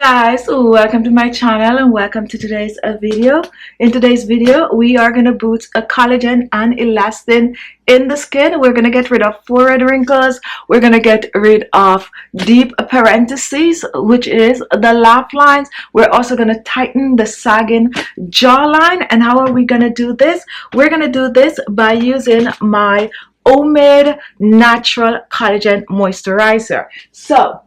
Guys, welcome to my channel and welcome to today's video. In today's video we are going to boost a collagen and elastin in the skin. We're going to get rid of forehead wrinkles. We're going to get rid of deep parentheses, which is the laugh lines. We're also going to tighten the sagging jawline. And how are we going to do this? We're going to do this by using my homemade natural collagen moisturizer. So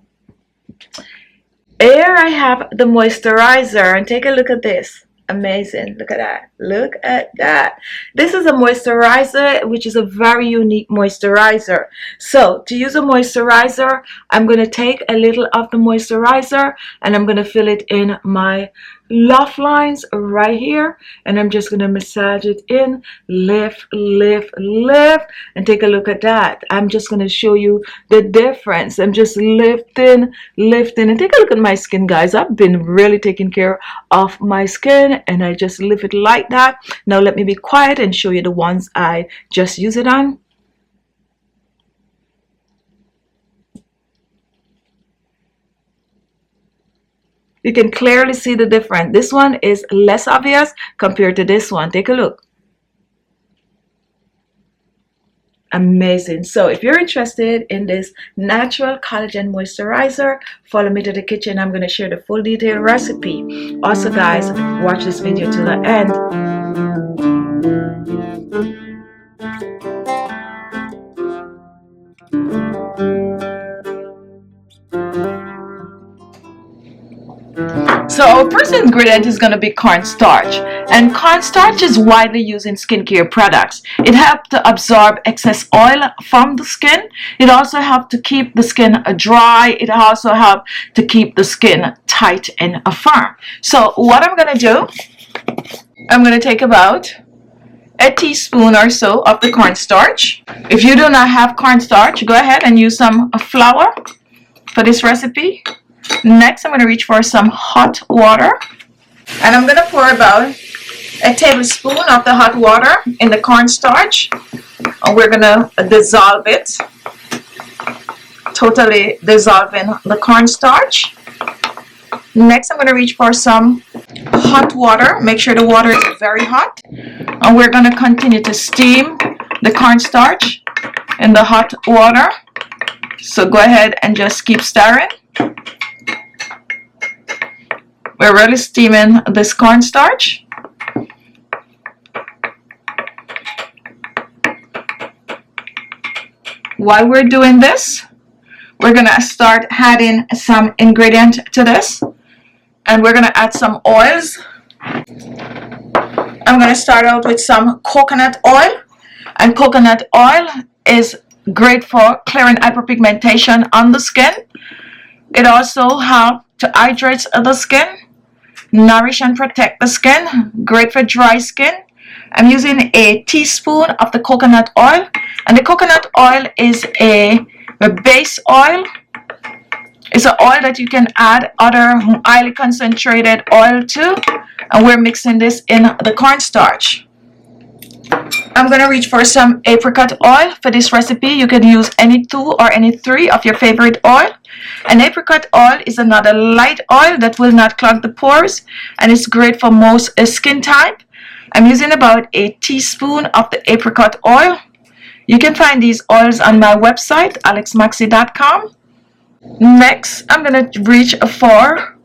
here I have the moisturizer, and take a look at this. Amazing. Look at that. Look at that. This is a moisturizer which is a very unique moisturizer. So to use a moisturizer, I'm going to take a little of the moisturizer and I'm going to fill it in my laugh lines right here, and I'm just going to massage it in, lift, and take a look at that. I'm just going to show you the difference. I'm just lifting, and take a look at my skin, guys. I've been really taking care of my skin, and I just lift it like that. Now let me be quiet and show you the ones I just use it on. You can clearly see the difference. This one is less obvious compared to this one. Take a look. Amazing. So if you're interested in this natural collagen moisturizer, follow me to the kitchen. I'm going to share the full detailed recipe. Also, guys, watch this video to the end. So our first ingredient is going to be cornstarch, and cornstarch is widely used in skincare products. It helps to absorb excess oil from the skin. It also helps to keep the skin dry. It also helps to keep the skin tight and firm. So what I'm going to do, I'm going to take about a teaspoon or so of the cornstarch. If you do not have cornstarch, go ahead and use some flour for this recipe. Next, I'm going to reach for some hot water, and I'm going to pour about a tablespoon of the hot water in the cornstarch, and we're going to dissolve it, totally dissolving the cornstarch. Next, I'm going to reach for some hot water. Make sure the water is very hot, and we're going to continue to steam the cornstarch in the hot water. So go ahead and just keep stirring. We're really steaming this cornstarch. While we're doing this, we're going to start adding some ingredient to this, and we're going to add some oils. I'm going to start out with some coconut oil, and coconut oil is great for clearing hyperpigmentation on the skin. It also helps to hydrate the skin, nourish and protect the skin, great for dry skin. I'm using a teaspoon of the coconut oil, and the coconut oil is a base oil. It's an oil that you can add other highly concentrated oil to, and we're mixing this in the cornstarch. I'm going to reach for some apricot oil for this recipe. You can use any 2 or any 3 of your favorite oil. And apricot oil is another light oil that will not clog the pores, and it's great for most skin type. I'm using about a teaspoon of the apricot oil. You can find these oils on my website, ALESMAXii.com. Next, I'm going to reach for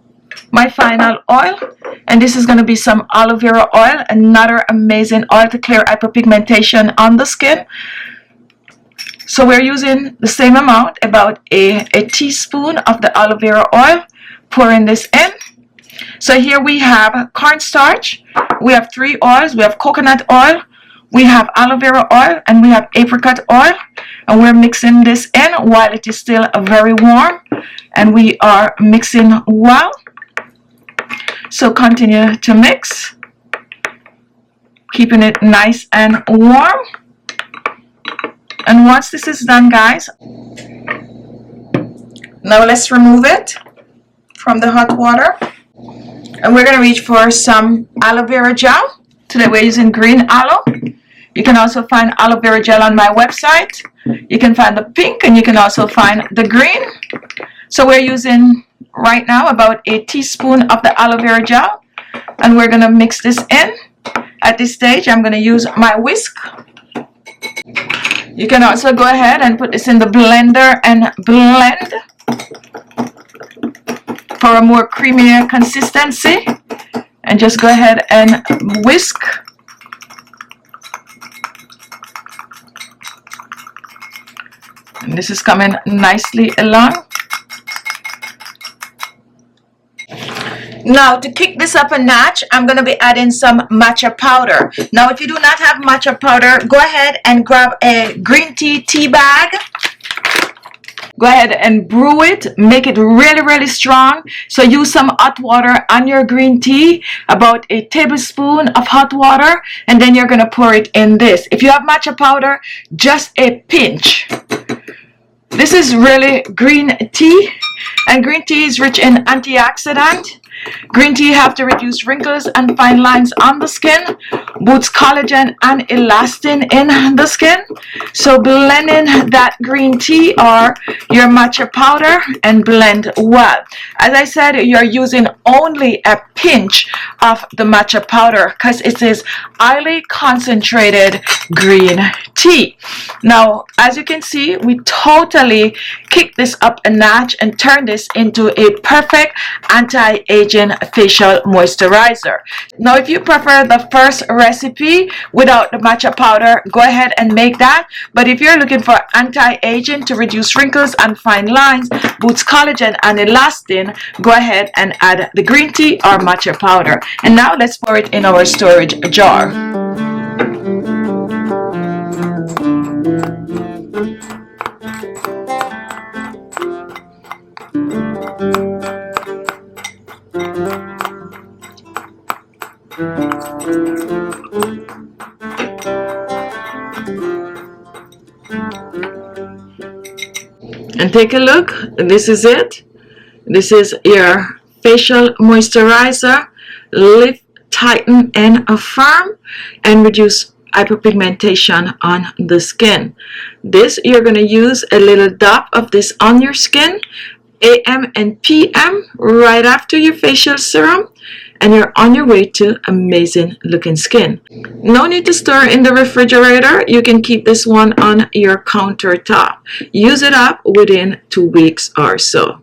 my final oil, and this is going to be some aloe vera oil, another amazing oil to clear hyperpigmentation on the skin. So we're using the same amount, about a teaspoon of the aloe vera oil, pouring this in. So here we have cornstarch, we have 3 oils, we have coconut oil, we have aloe vera oil, and we have apricot oil, and we're mixing this in while it is still very warm, and we are mixing well. So continue to mix, keeping it nice and warm. And once this is done, guys, now let's remove it from the hot water, and we're going to reach for some aloe vera gel. Today we're using green aloe. You can also find aloe vera gel on my website. You can find the pink, and you can also find the green. So we're using right now, about a teaspoon of the aloe vera gel, and we're gonna mix this in. At this stage, I'm gonna use my whisk. You can also go ahead and put this in the blender and blend for a more creamier consistency, and just go ahead and whisk. And this is coming nicely along. Now, to kick this up a notch, I'm going to be adding some matcha powder. Now, if you do not have matcha powder, go ahead and grab a green tea bag. Go ahead and brew it. Make it really, really strong. So use some hot water on your green tea, about a tablespoon of hot water, and then you're going to pour it in this. If you have matcha powder, just a pinch. This is really green tea, and green tea is rich in antioxidant. Green tea helps to reduce wrinkles and fine lines on the skin, boosts collagen and elastin in the skin. So blend in that green tea or your matcha powder and blend well. As I said, you're using only a pinch of the matcha powder because it is highly concentrated green tea. Now, as you can see, we totally kick this up a notch and turn this into a perfect anti-aging facial moisturizer. Now, if you prefer the first recipe without the matcha powder, go ahead and make that. But if you're looking for anti-aging to reduce wrinkles and fine lines, boost collagen and elastin, go ahead and add the green tea or matcha powder. And now let's pour it in our storage jar. And take a look. This is it. This is your facial moisturizer. Lift, tighten, and affirm, and reduce hyperpigmentation on the skin. This, you're going to use a little dot of this on your skin, AM and PM, right after your facial serum, and you're on your way to amazing looking skin. No need to store in the refrigerator. You can keep this one on your countertop. Use it up within 2 weeks or so.